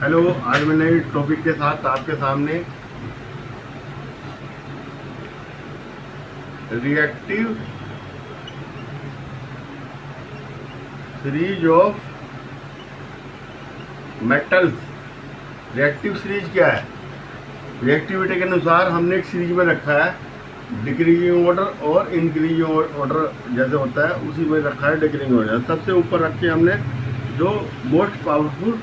Hello, आज मैं नए टॉपिक के साथ आपके सामने reactive series of metals. Reactive series क्या है? रिएक्टिविटी के अनुसार हमने एक सीरीज में रखा है डिक्रीजिंग ऑर्डर और इंक्रीजिंग ऑर्डर जैसे होता है उसी में रखा है डिक्रीजिंग ऑर्डर। सबसे ऊपर रखे हमने जो मोस्ट पावरफुल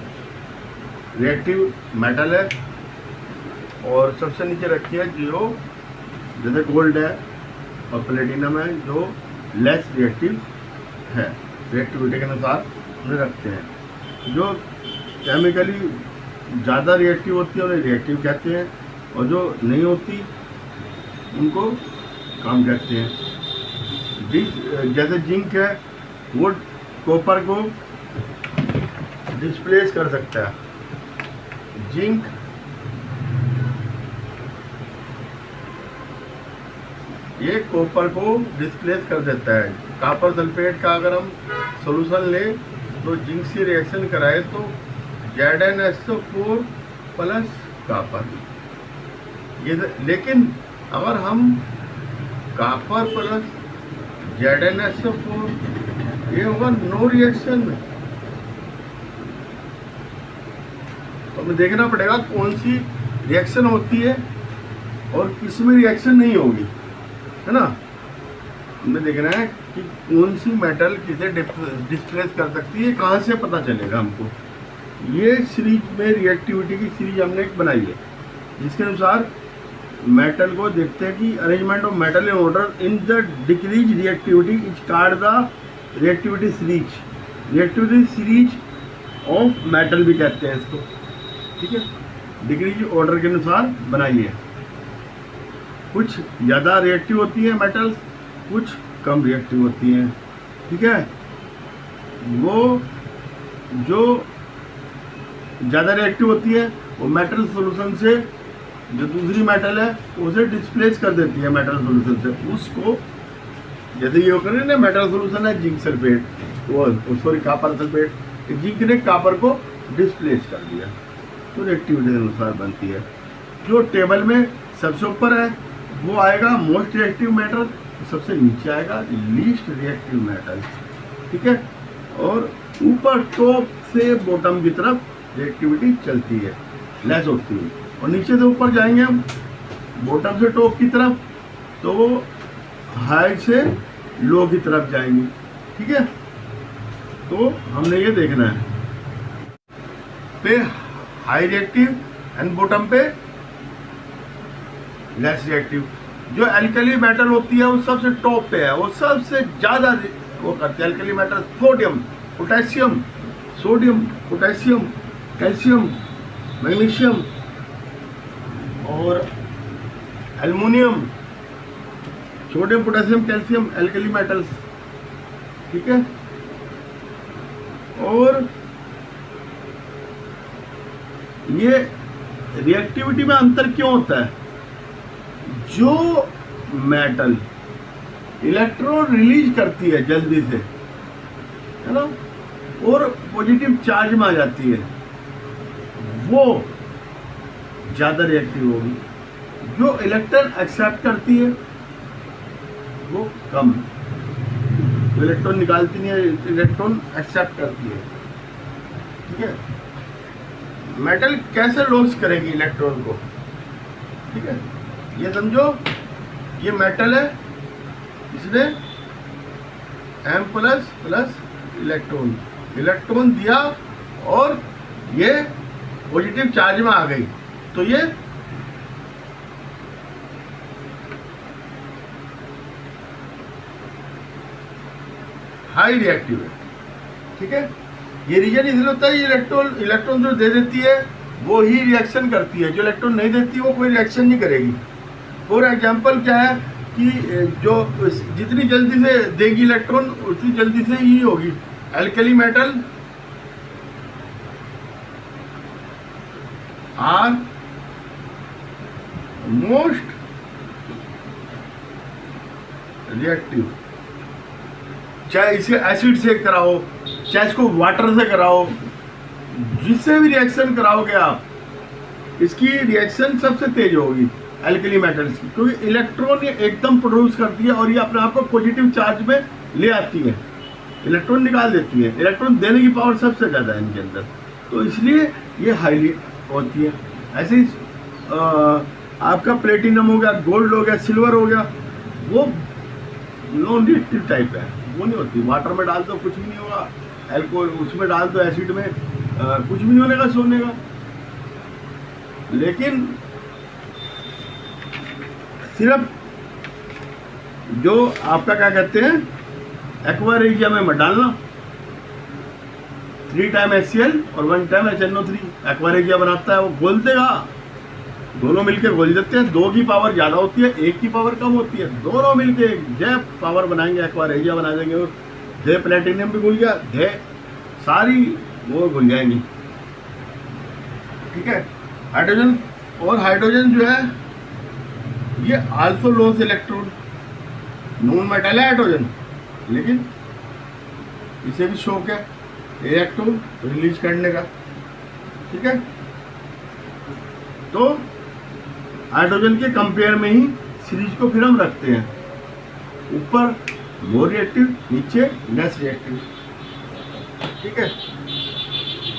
रिएक्टिव मेटल है और सबसे नीचे रखी है जो जैसे गोल्ड है और प्लेटिनम है जो लेस रिएक्टिव है। रिएक्टिविटी के अनुसार उन्हें रखते हैं। जो केमिकली ज़्यादा रिएक्टिव होती है उन्हें रिएक्टिव कहते हैं और जो नहीं होती उनको कम कहते हैं। जैसे जिंक है वो कॉपर को डिस्प्लेस कर सकता है। जिंक ये कॉपर को डिस्प्लेस कर देता है। कॉपर सल्फेट का अगर हम सॉल्यूशन लें तो जिंक से रिएक्शन कराए तो ZnSO4 प्लस कॉपर ये। लेकिन अगर हम कॉपर प्लस ZnSO4 ये होगा नो रिएक्शन में, तो हमें देखना पड़ेगा कौन सी रिएक्शन होती है और किस में रिएक्शन नहीं होगी, है ना। हमें देखना है कि कौन सी मेटल किसे डिस्प्लेस कर सकती है, कहाँ से पता चलेगा हमको। ये सीरीज में रिएक्टिविटी की सीरीज हमने एक बनाई है जिसके अनुसार मेटल को देखते हैं कि arrangement of metal in order in the decrease reactivity is called the reactivity series. Reactivity series of metal भी कहते हैं इसको, ठीक है। डिक्रीज ऑर्डर के अनुसार बनाई है। कुछ ज़्यादा रिएक्टिव होती है मेटल्स, कुछ कम रिएक्टिव होती हैं, ठीक है। वो जो ज़्यादा रिएक्टिव होती है वो मेटल सॉल्यूशन से जो दूसरी मेटल है उसे डिस्प्लेस कर देती है मेटल सॉल्यूशन से। उसको जैसे ये करें ना, मेटल सॉल्यूशन है जिंक सल्फेट, वो सॉरी कॉपर सल्फेट, जिंक ने कॉपर को डिस्प्लेस कर दिया तो रिएक्टिविटी के अनुसार बनती है। जो टेबल में सबसे ऊपर है वो आएगा मोस्ट रिएक्टिव मेटल, सबसे नीचे आएगा लीस्ट रिएक्टिव मेटल, ठीक है। और ऊपर टॉप से बॉटम की तरफ रिएक्टिविटी चलती है, लेस होती है। और नीचे से ऊपर जाएंगे हम बॉटम से टॉप की तरफ तो वो हाई से लो की तरफ जाएंगे, ठीक है। तो हमने ये देखना है पे हाई रिएक्टिव एंड बॉटम पे लेस रिएक्टिव। जो एल्कली मेटल होती है वो सबसे टॉप पे है, वो सबसे ज़्यादा वो करती है। Alkali metal sodium, potassium, sodium, potassium, calcium, magnesium और aluminium, sodium, potassium, calcium alkali metals, ठीक है। और ये रिएक्टिविटी में अंतर क्यों होता है? जो मेटल इलेक्ट्रॉन रिलीज करती है जल्दी से, है ना, और पॉजिटिव चार्ज में आ जाती है, वो ज़्यादा रिएक्टिव होगी। जो इलेक्ट्रॉन एक्सेप्ट करती है वो कम। जो इलेक्ट्रॉन निकालती नहीं है, इलेक्ट्रॉन एक्सेप्ट करती है, ठीक है। मेटल कैसे लॉस करेगी इलेक्ट्रॉन को, ठीक है। ये समझो ये मेटल है, इसने M प्लस प्लस इलेक्ट्रॉन दिया और ये पॉजिटिव चार्ज में आ गई तो ये हाई रिएक्टिव है, ठीक है। ये रीजन इसलिए होता है, ये इलेक्ट्रॉन जो दे देती है वो ही रिएक्शन करती है, जो इलेक्ट्रॉन नहीं देती वो कोई रिएक्शन नहीं करेगी। फॉर एग्जांपल क्या है कि जो जितनी जल्दी से देगी इलेक्ट्रॉन उतनी जल्दी से ही होगी। Alkali metal are most reactive, चाहे इसे एसिड से कराओ चाहे इसको वाटर से कराओ, जिससे भी रिएक्शन कराओगे आप, इसकी रिएक्शन सबसे तेज होगी एल्कली मेटल्स की, क्योंकि इलेक्ट्रॉन ये एकदम प्रोड्यूस करती है और ये अपने आप को पॉजिटिव चार्ज में ले आती है, इलेक्ट्रॉन निकाल देती है। इलेक्ट्रॉन देने की पावर सबसे ज़्यादा है इनके अंदर, तो इसलिए ये हाईली होती है। ऐसे ही आपका प्लेटिनम हो गया, गोल्ड हो गया, सिल्वर हो गया, वो नॉन रिएक्टिव टाइप है, वो नहीं होती। वाटर में डाल दो कुछ भी नहीं होगा, एल्कोहल उसमें डाल दो एसिड में कुछ भी नहीं होने का सोने का। लेकिन सिर्फ जो आपका क्या कहते हैं एक्वा रेजिया में मत डालना, 3 टाइम HCl और 1 टाइम HNO3 एक्वा रेजिया बनाता है, वो घोल देगा, दोनों मिलकर घोल देते हैं। 2 की पावर ज़्यादा होती है, 1 की पावर कम होती है, दोनों मिलकर जय पावर बनाएंगे, एक्वा रेजिया बना देंगे। और जय प्लेटिनियम भी घुल गया, जय सारी वो घुल जाएंगी, ठीक है। हाइड्रोजन, और हाइड्रोजन जो है ये also loss electron, non metal है हाइड्रोजन, लेकिन इसे भी शौक है इलेक्ट्रॉन रिलीज करने का, ठीक है। तो हाइड्रोजन के कंपेयर में ही सीरीज को फिर हम रखते हैं, ऊपर मोर रिएक्टिव, नीचे लेस रिएक्टिव, ठीक है।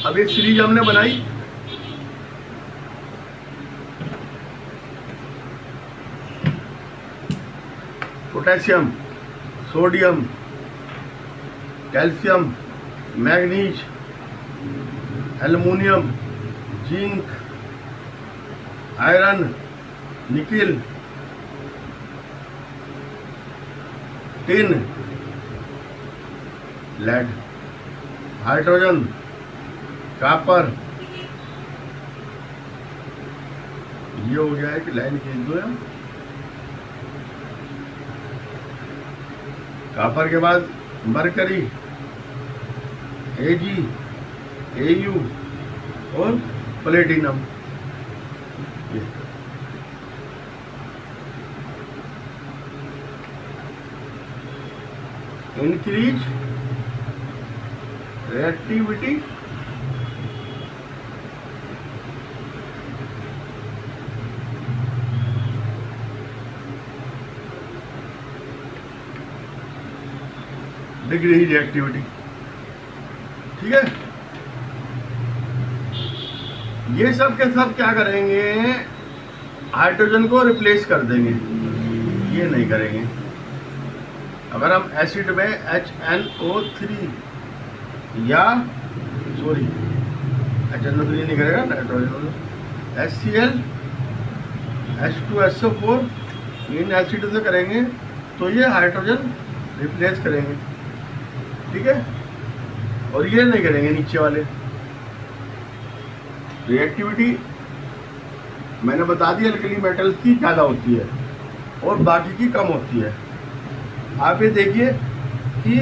अब ये सीरीज हमने बनाई, potassium, sodium, calcium, manganese, aluminium, zinc, iron, nickel, tin, lead, hydrogen, copper, ये हो गया है कि लाइन खींच दो यार। कॉपर के बाद मरकरी, Ag, Au और platinum. Increase reactivity, degree reactivity, ठीक है। ये सब के सब क्या करेंगे, हाइड्रोजन को रिप्लेस कर देंगे, ये नहीं करेंगे। अगर हम एसिड में HNO3 या सॉरी HNO3 नहीं करेगा, nitrogen HCl H2SO4 in acid से करेंगे तो ये हाइड्रोजन रिप्लेस करेंगे, ठीक है। और ये नहीं करेंगे नीचे वाले। रिएक्टिविटी मैंने बता दी, अल्कली मेटल्स की ज़्यादा होती है और बाकी की कम होती है। आप ये देखिए कि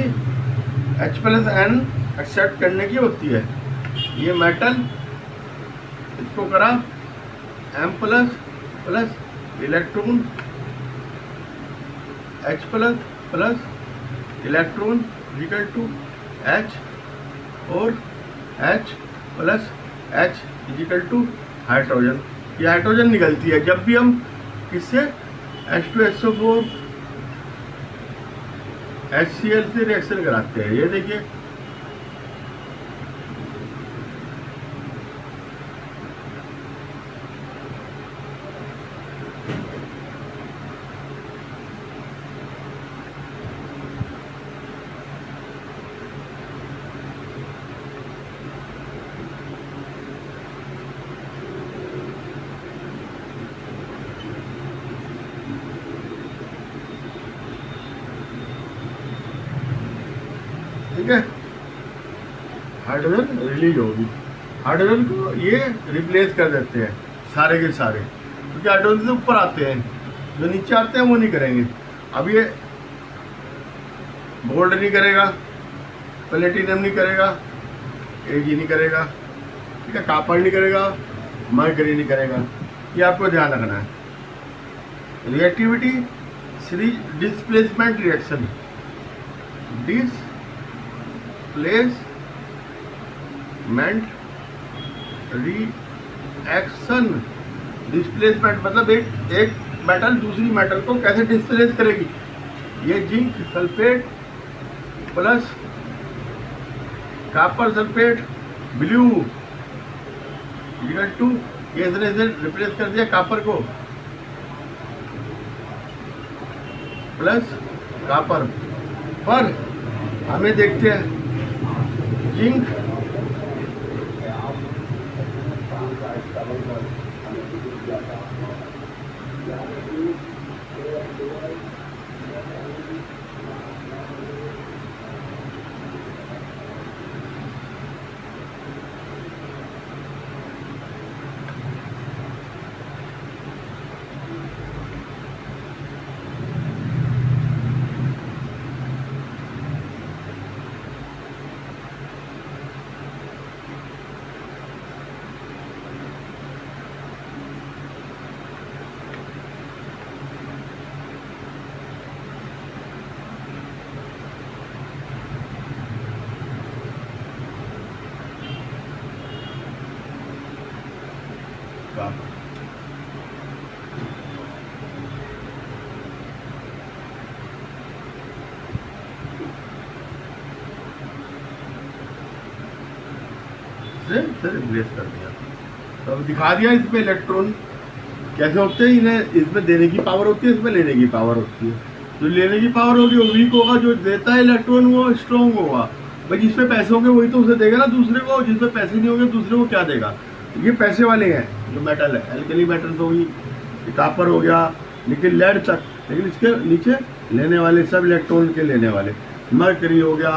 H+N एक्सेप्ट करने की होती है, ये मेटल इसको करा M++ electron, H++ electron equal to H और H+H इक्वल टू हाइड्रोजन। ये हाइड्रोजन निकलती है जब भी हम किससे H2SO4 HCl से रिएक्शन कराते हैं। ये देखिए ठीक है, हाइड्रोजन रिलीज होगी। हाइड्रोजन को ये रिप्लेस कर देते हैं सारे के सारे, क्योंकि हाइड्रोजन से ऊपर आते हैं, जो नीचे आते हैं वो नहीं करेंगे। अब ये गोल्ड नहीं करेगा, प्लेटिनम नहीं करेगा, Ag नहीं करेगा, ठीक है, कॉपर नहीं करेगा, मरकरी नहीं करेगा। ये आपको ध्यान रखना है। Reactivity series displacement reaction, displacement reaction displacement, मतलब एक मेटल दूसरी मेटल को कैसे डिस्प्लेस करेगी। ये zinc sulphate plus copper sulphate blue equal to, ये इसने से रिप्लेस कर दिया कॉपर को प्लस कॉपर। पर हमें देखते हैं जिंक रिप्लेस कर दिया। तो अब दिखा दिया इसमें इलेक्ट्रॉन कैसे होते हैं, इन्हें इसमें देने की पावर होती है, इसमें लेने की पावर होती है। जो लेने की पावर होगी वो वीक होगा, जो देता है इलेक्ट्रॉन वो स्ट्रॉन्ग होगा। भाई जिसपे पैसे होंगे वही तो उसे देगा ना दूसरे को, जिसपे पैसे नहीं होंगे दूसरे को क्या देगा। ये पैसे वाले हैं जो मेटल है, एल्कली मेटल्स होगी, कॉपर हो गया, लेकिन लेड तक। लेकिन इसके नीचे लेने वाले सब इलेक्ट्रॉन के लेने वाले, मर्करी हो गया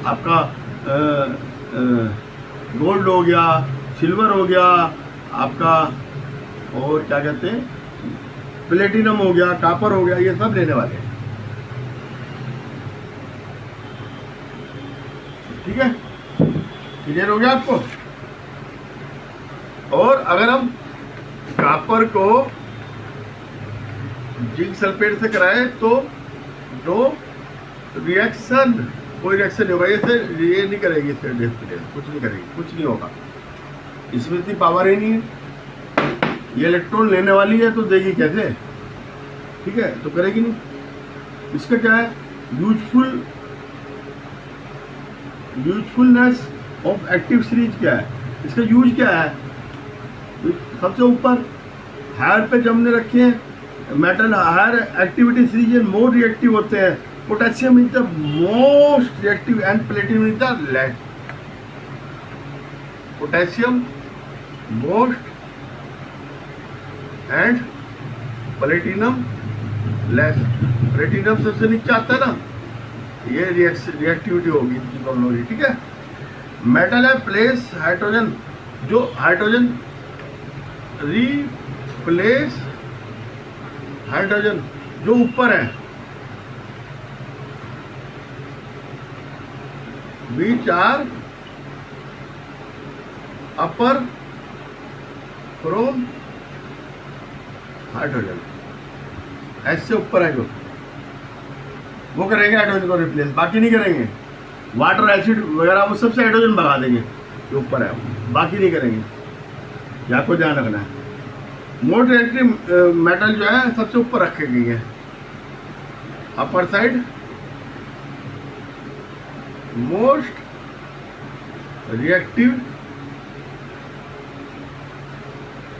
आपका, गोल्ड हो गया, सिल्वर हो गया आपका, और क्या कहते हैं प्लेटिनम हो गया, कॉपर हो गया, ये सब लेने वाले हैं। ठीक है, क्लियर हो गया आपको। और अगर हम कॉपर को जिंक सल्फेट से कराए तो रिएक्शन, कोई रिएक्शन नहीं होगा, ये नहीं करेगी, इससे डिस्प्लेस कुछ नहीं करेगी, कुछ नहीं होगा, इसमें इतनी पावर ही नहीं है। ये इलेक्ट्रॉन लेने वाली है तो देगी कैसे, ठीक है, तो करेगी नहीं। इसका क्या है यूजफुलनेस ऑफ एक्टिव सीरीज क्या है, इसका यूज क्या है। सबसे ऊपर हायर पे जब हमने रखे हैं metal, higher activity series more reactive होते हैं। Potassium is the most reactive and platinum is the less. Potassium most and platinum less. Platinum सबसे नीचे आता है ना, ये रिएक्टिविटी होगी इनकी दोनों की, ठीक है। मेटल है प्लेस हाइड्रोजन, जो हाइड्रोजन रिप्लेस हाइड्रोजन जो ऊपर है, बीच आर अपर फ्रॉम हाइड्रोजन, ऐसे ऊपर है जो वो करेंगे हाइड्रोजन को रिप्लेस, बाकी नहीं करेंगे। वाटर एसिड वगैरह वो सबसे हाइड्रोजन भगा देंगे जो ऊपर है, बाकी नहीं करेंगे। ये आपको ध्यान रखना है। मोस्ट रिएक्टिव मेटल जो है सबसे ऊपर रखे गई है, upper side. Most reactive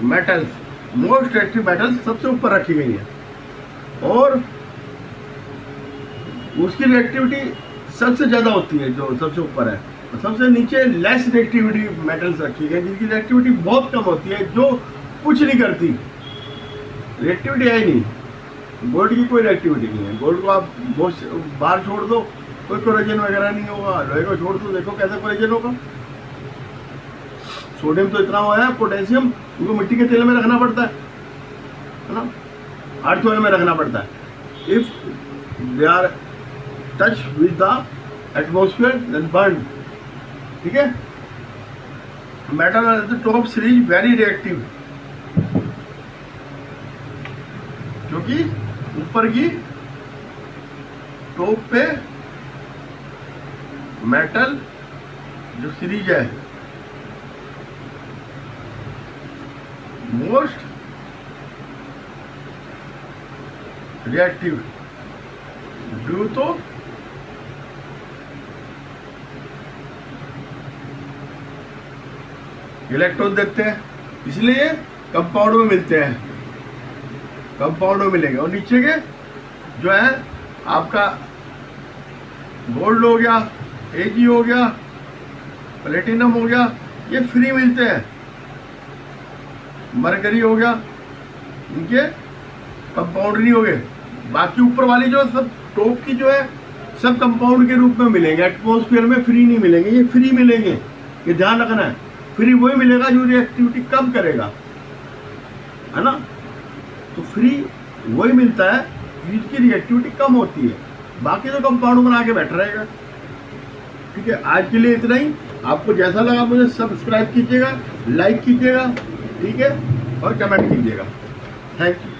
metals, most reactive metals सबसे ऊपर रखी गई है, और उसकी रिएक्टिविटी सबसे ज़्यादा होती है जो सबसे ऊपर है। सबसे नीचे लेस रिएक्टिविटी मेटल्स रखी गई जिनकी रिएक्टिविटी बहुत कम होती है, जो कुछ नहीं करती, रिएक्टिविटी है ही नहीं। गोल्ड की कोई रिएक्टिविटी नहीं है, गोल्ड को आप बाहर छोड़ दो कोई कोरेजन वगैरह नहीं होगा, लोहे को छोड़ दो देखो कैसे कोरेजन होगा। सोडियम तो इतना हुआ है, पोटेशियम उनको मिट्टी के तेल में रखना पड़ता है ना, अर्थ ऑयल में रखना पड़ता है। If they are touch with the atmosphere then burn, ठीक है। Metal at the top series very reactive, क्योंकि ऊपर की टॉप पे मेटल जो सीरीज है most reactive due to electron देते हैं, इसलिए कंपाउंड में मिलते हैं, कंपाउंड में मिलेंगे। और नीचे के जो है आपका गोल्ड हो गया, एजी हो गया, प्लेटिनम हो गया, ये फ्री मिलते हैं। मरकरी हो गया, इनके कंपाउंड नहीं हो गए। बाकी ऊपर वाली जो सब टॉप की जो है सब कंपाउंड के रूप में मिलेंगे, एटमॉस्फेयर में फ्री नहीं मिलेंगे, ये फ्री मिलेंगे, ये ध्यान रखना है। फ्री वही मिलेगा जो रिएक्टिविटी कम करेगा, है ना। तो फ्री वही मिलता है जिसकी रिएक्टिविटी कम होती है, बाकी तो कंपाउंड बना के बैठ रहेगा। ठीक है, आज के लिए इतना ही। आपको जैसा लगा मुझे सब्सक्राइब कीजिएगा, लाइक कीजिएगा, ठीक है, और कमेंट कीजिएगा। Thank you.